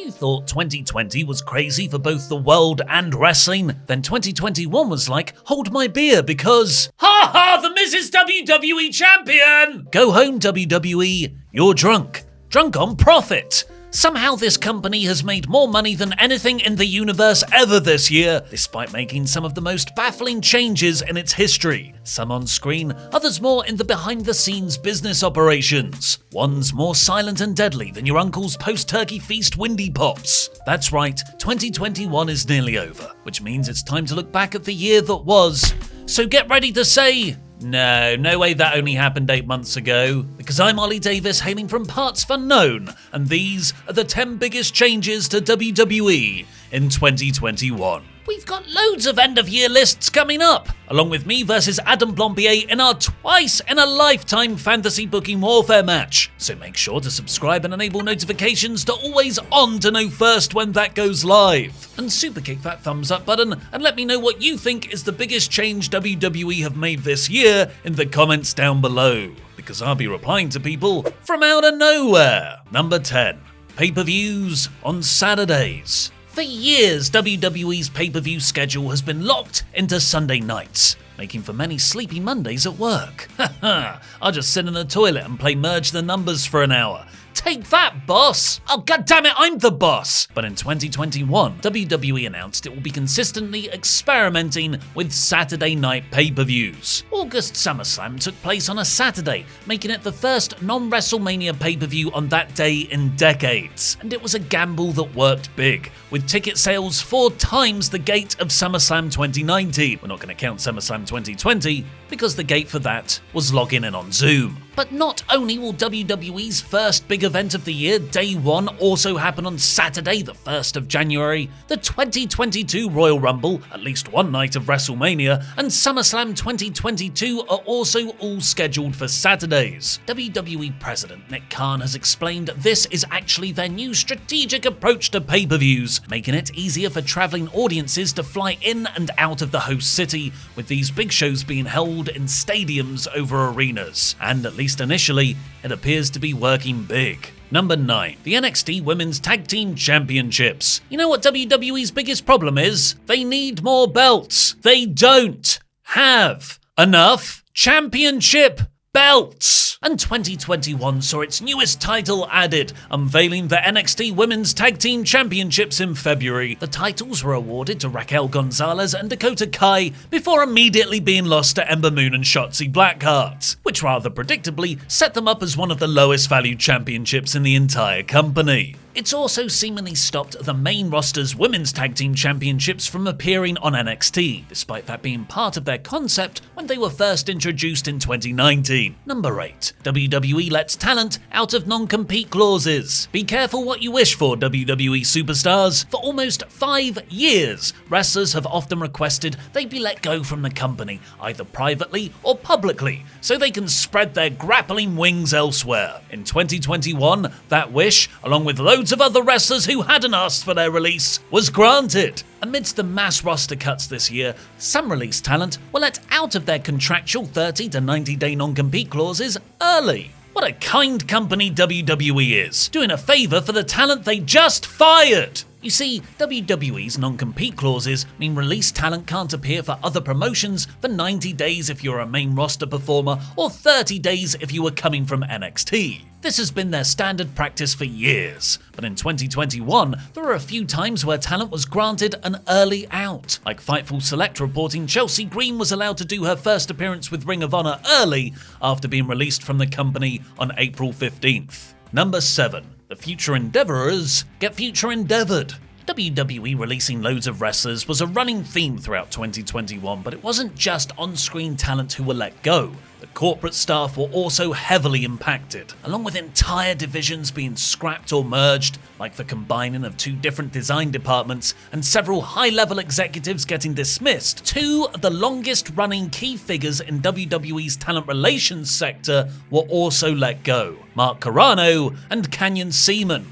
you thought 2020 was crazy for both the world and wrestling, then 2021 was like, hold my beer because, ha ha, the Miz is WWE Champion! Go home WWE, you're drunk. Drunk on profit. Somehow this company has made more money than anything in the universe ever this year, despite making some of the most baffling changes in its history. Some on screen, others more in the behind-the-scenes business operations. One's more silent and deadly than your uncle's post-turkey feast windy pops. That's right, 2021 is nearly over, which means it's time to look back at the year that was. So get ready to say, no way that only happened 8 months ago, because I'm Ollie Davis hailing from partsFUNknown, and these are the 10 biggest changes to WWE in 2021. We've got loads of end-of-year lists coming up, along with me versus Adam Blompier in our twice-in-a-lifetime fantasy booking warfare match. So make sure to subscribe and enable notifications to always on to know first when that goes live. And super kick that thumbs up button and let me know what you think is the biggest change WWE have made this year in the comments down below, because I'll be replying to people from out of nowhere. Number 10. Pay-per-views on Saturdays. For years, WWE's pay-per-view schedule has been locked into Sunday nights, making for many sleepy Mondays at work. Haha, I'll just sit in the toilet and play Merge the Numbers for an hour. Take that, boss! Oh, goddammit, I'm the boss! But in 2021, WWE announced it will be consistently experimenting with Saturday night pay-per-views. August SummerSlam took place on a Saturday, making it the first non-WrestleMania pay-per-view on that day in decades. And it was a gamble that worked big, with ticket sales 4 times the gate of SummerSlam 2019. We're not going to count SummerSlam 2020, because the gate for that was logging in on Zoom. But not only will WWE's first big event of the year, Day 1, also happen on Saturday, the 1st of January, the 2022 Royal Rumble, at least one night of WrestleMania, and SummerSlam 2022 are also all scheduled for Saturdays. WWE President Nick Khan has explained this is actually their new strategic approach to pay-per-views, making it easier for traveling audiences to fly in and out of the host city, with these big shows being held in stadiums over arenas. And at least initially, it appears to be working big. Number 9. The NXT Women's Tag Team Championships. You know what WWE's biggest problem is? They need more belts. They don't have enough championship belts. And 2021 saw its newest title added, unveiling the NXT Women's Tag Team Championships in February. The titles were awarded to Raquel Gonzalez and Dakota Kai before immediately being lost to Ember Moon and Shotzi Blackheart, which rather predictably set them up as one of the lowest valued championships in the entire company. It's also seemingly stopped the main roster's Women's Tag Team Championships from appearing on NXT, despite that being part of their concept when they were first introduced in 2019. Number 8. WWE lets talent out of non-compete clauses. Be careful what you wish for, WWE superstars. For almost 5 years, wrestlers have often requested they be let go from the company, either privately or publicly, so they can spread their grappling wings elsewhere. In 2021, that wish, along with loads of other wrestlers who hadn't asked for their release, was granted. Amidst the mass roster cuts this year, some released talent were let out of their contractual 30 to 90-day non-compete clauses early. What a kind company WWE is, doing a favour for the talent they just fired. You see, WWE's non-compete clauses mean released talent can't appear for other promotions for 90 days if you're a main roster performer or 30 days if you were coming from NXT. This has been their standard practice for years, but in 2021, there were a few times where talent was granted an early out, like Fightful Select reporting Chelsea Green was allowed to do her first appearance with Ring of Honor early after being released from the company on April 15th. Number 7. The future endeavorers get future endeavored. WWE releasing loads of wrestlers was a running theme throughout 2021, but it wasn't just on-screen talent who were let go. The corporate staff were also heavily impacted, along with entire divisions being scrapped or merged, like the combining of 2 different design departments and several high-level executives getting dismissed. 2 of the longest-running key figures in WWE's talent relations sector were also let go: Mark Carrano and Canyon Ceman.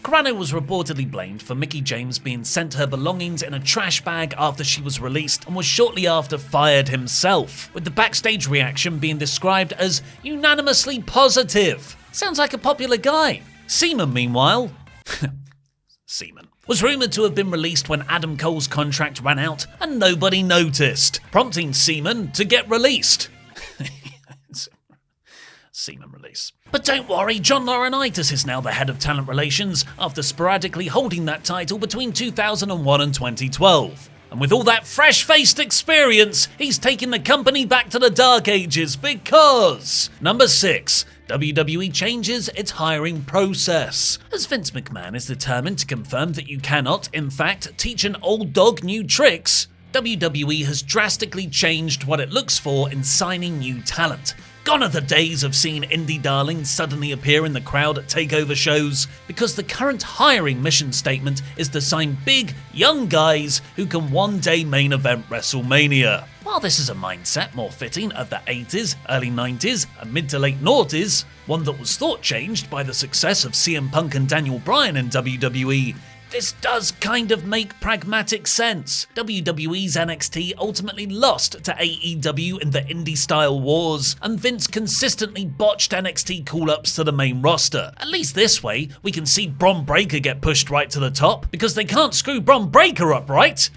Carrano was reportedly blamed for Mickie James being sent her belongings in a trash bag after she was released and was shortly after fired himself, with the backstage reaction being described as unanimously positive. Sounds like a popular guy. Seaman, meanwhile, Seaman was rumoured to have been released when Adam Cole's contract ran out and nobody noticed, prompting Seaman to get released. Seaman release. But don't worry, John Laurinaitis is now the head of talent relations after sporadically holding that title between 2001 and 2012. And with all that fresh-faced experience, he's taking the company back to the dark ages because... Number 6. WWE changes its hiring process. As Vince McMahon is determined to confirm that you cannot, in fact, teach an old dog new tricks, WWE has drastically changed what it looks for in signing new talent. Gone are the days of seeing indie darlings suddenly appear in the crowd at takeover shows, because the current hiring mission statement is to sign big, young guys who can one day main event WrestleMania. While this is a mindset more fitting of the 80s, early 90s, and mid to late noughties, one that was thought changed by the success of CM Punk and Daniel Bryan in WWE, this does kind of make pragmatic sense. WWE's NXT ultimately lost to AEW in the indie-style wars, and Vince consistently botched NXT call-ups to the main roster. At least this way, we can see Bron Breakker get pushed right to the top, because they can't screw Bron Breakker up, right?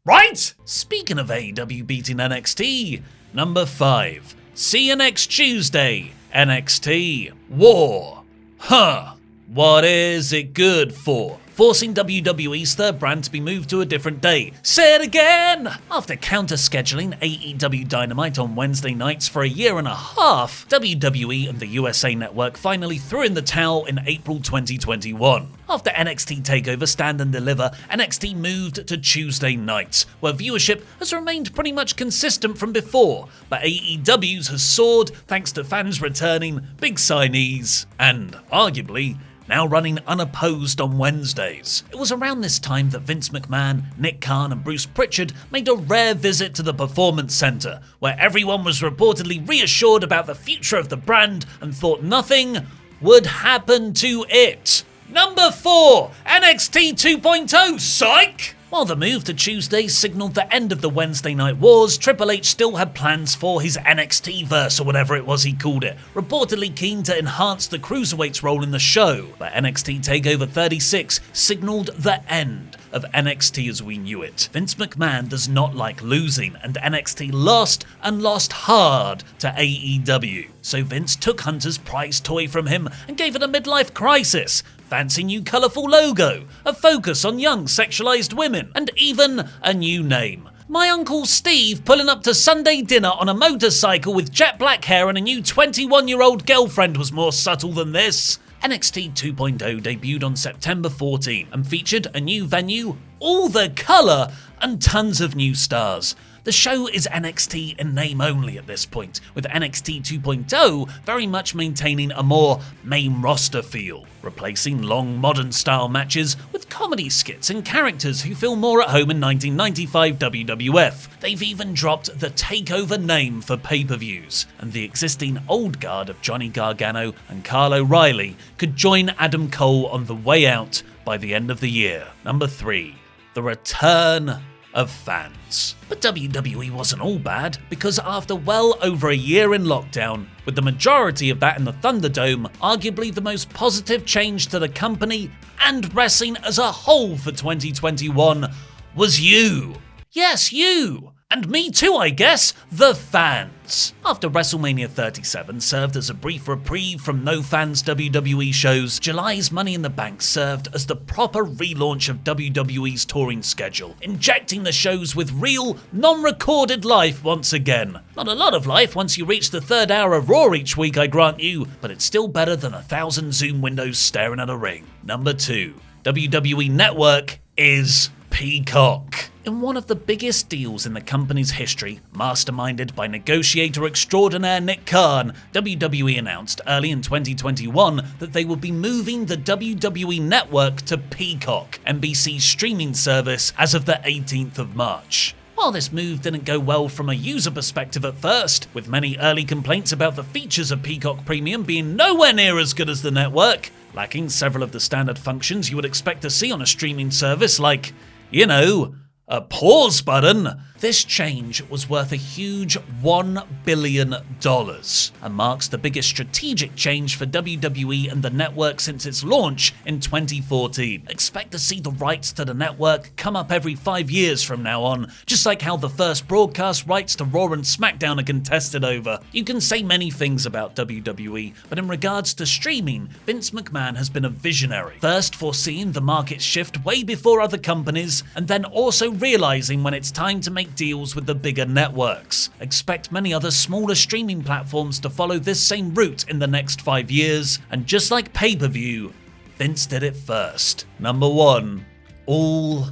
Right? Speaking of AEW beating NXT, number 5. See you next Tuesday, NXT War. Huh. What is it good for? Forcing WWE's third brand to be moved to a different day. Say it again! After counter-scheduling AEW Dynamite on Wednesday nights for a year and a half, WWE and the USA Network finally threw in the towel in April 2021. After NXT TakeOver Stand and Deliver, NXT moved to Tuesday nights, where viewership has remained pretty much consistent from before, but AEW's has soared thanks to fans returning, big signees, and, arguably, now running unopposed on Wednesdays. It was around this time that Vince McMahon, Nick Khan and Bruce Pritchard made a rare visit to the Performance Center, where everyone was reportedly reassured about the future of the brand and thought nothing would happen to it. Number 4, NXT 2.0, psych! While the move to Tuesday signalled the end of the Wednesday Night Wars, Triple H still had plans for his NXT-verse, or whatever it was he called it, reportedly keen to enhance the Cruiserweights role in the show. But NXT TakeOver 36 signalled the end of NXT as we knew it. Vince McMahon does not like losing, and NXT lost, and lost hard, to AEW. So Vince took Hunter's prize toy from him and gave it a midlife crisis. Fancy new colourful logo, a focus on young sexualised women, and even a new name. My Uncle Steve pulling up to Sunday dinner on a motorcycle with jet black hair and a new 21-year-old girlfriend was more subtle than this. NXT 2.0 debuted on September 14 and featured a new venue, all the colour, and tons of new stars. The show is NXT in name only at this point, with NXT 2.0 very much maintaining a more main roster feel, replacing long modern style matches with comedy skits and characters who feel more at home in 1995 WWF. They've even dropped the TakeOver name for pay-per-views, and the existing old guard of Johnny Gargano and Kyle O'Reilly could join Adam Cole on the way out by the end of the year. Number 3, the return of fans. But WWE wasn't all bad, because after well over a year in lockdown, with the majority of that in the Thunderdome, arguably the most positive change to the company and wrestling as a whole for 2021 was you. Yes, you. And me too, I guess, the fans. After WrestleMania 37 served as a brief reprieve from no fans WWE shows, July's Money in the Bank served as the proper relaunch of WWE's touring schedule, injecting the shows with real, non-recorded life once again. Not a lot of life once you reach the third hour of Raw each week, I grant you, but it's still better than 1,000 Zoom windows staring at a ring. Number 2, WWE Network is Peacock. In one of the biggest deals in the company's history, masterminded by negotiator extraordinaire Nick Khan, WWE announced early in 2021 that they would be moving the WWE Network to Peacock, NBC's streaming service, as of the 18th of March. While this move didn't go well from a user perspective at first, with many early complaints about the features of Peacock Premium being nowhere near as good as the network, lacking several of the standard functions you would expect to see on a streaming service like, you know, a pause button, This change was worth a huge $1 billion and marks the biggest strategic change for WWE and the network since its launch in 2014. Expect to see the rights to the network come up every 5 years from now on, just like how the first broadcast rights to Raw and SmackDown are contested over. You can say many things about WWE, but in regards to streaming, Vince McMahon has been a visionary. First foreseeing the market shift way before other companies, and then also realizing when it's time to make deals with the bigger networks. Expect many other smaller streaming platforms to follow this same route in the next 5 years, and just like pay-per-view, Vince did it first. Number 1. All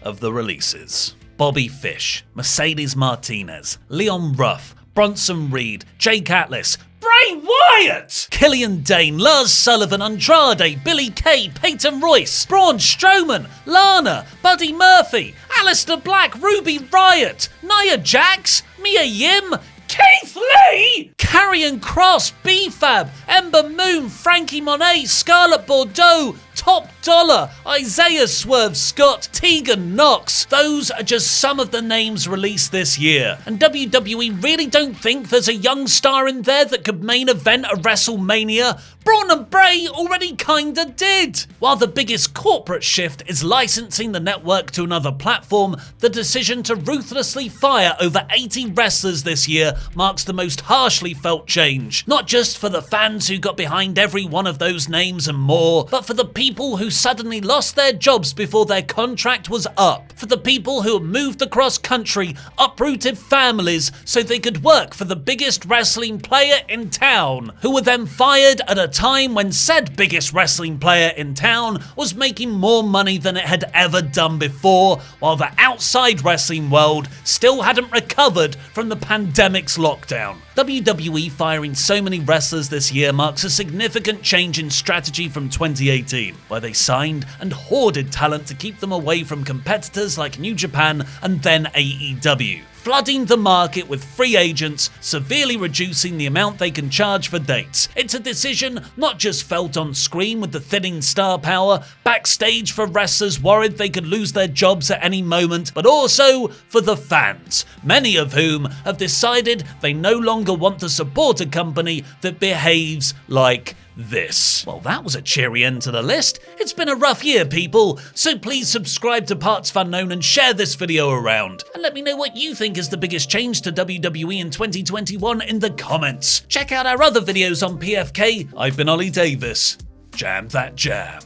of the releases. Bobby Fish, Mercedes Martinez, Leon Ruff, Bronson Reed, Jake Atlas, Bray Wyatt, Killian Dane, Lars Sullivan, Andrade, Billy Kay, Peyton Royce, Braun Strowman, Lana, Buddy Murphy, Aleister Black, Ruby Riott, Nia Jax, Mia Yim, Keith Lee, Karrion Kross, B-Fab, Ember Moon, Frankie Monet, Scarlett Bordeaux, Top Dollar, Isaiah Swerve Scott, Tegan Knox. Those are just some of the names released this year. And WWE really don't think there's a young star in there that could main event a WrestleMania? Braun and Bray already kinda did. While the biggest corporate shift is licensing the network to another platform, the decision to ruthlessly fire over 80 wrestlers this year marks the most harshly felt change. Not just for the fans who got behind every one of those names and more, but for the people who suddenly lost their jobs before their contract was up. For the people who moved across country, uprooted families so they could work for the biggest wrestling player in town, who were then fired at a time when said biggest wrestling player in town was making more money than it had ever done before, while the outside wrestling world still hadn't recovered from the pandemic's lockdown. WWE firing so many wrestlers this year marks a significant change in strategy from 2018, where they signed and hoarded talent to keep them away from competitors like New Japan and then AEW, flooding the market with free agents, severely reducing the amount they can charge for dates. It's a decision not just felt on screen with the thinning star power, backstage for wrestlers worried they could lose their jobs at any moment, but also for the fans, many of whom have decided they no longer want to support a company that behaves like this. Well, that was a cheery end to the list. It's been a rough year, people, so please subscribe to partsFUNknown and share this video around. And let me know what you think is the biggest change to WWE in 2021 in the comments. Check out our other videos on PFK. I've been Ollie Davis. Jam that jam.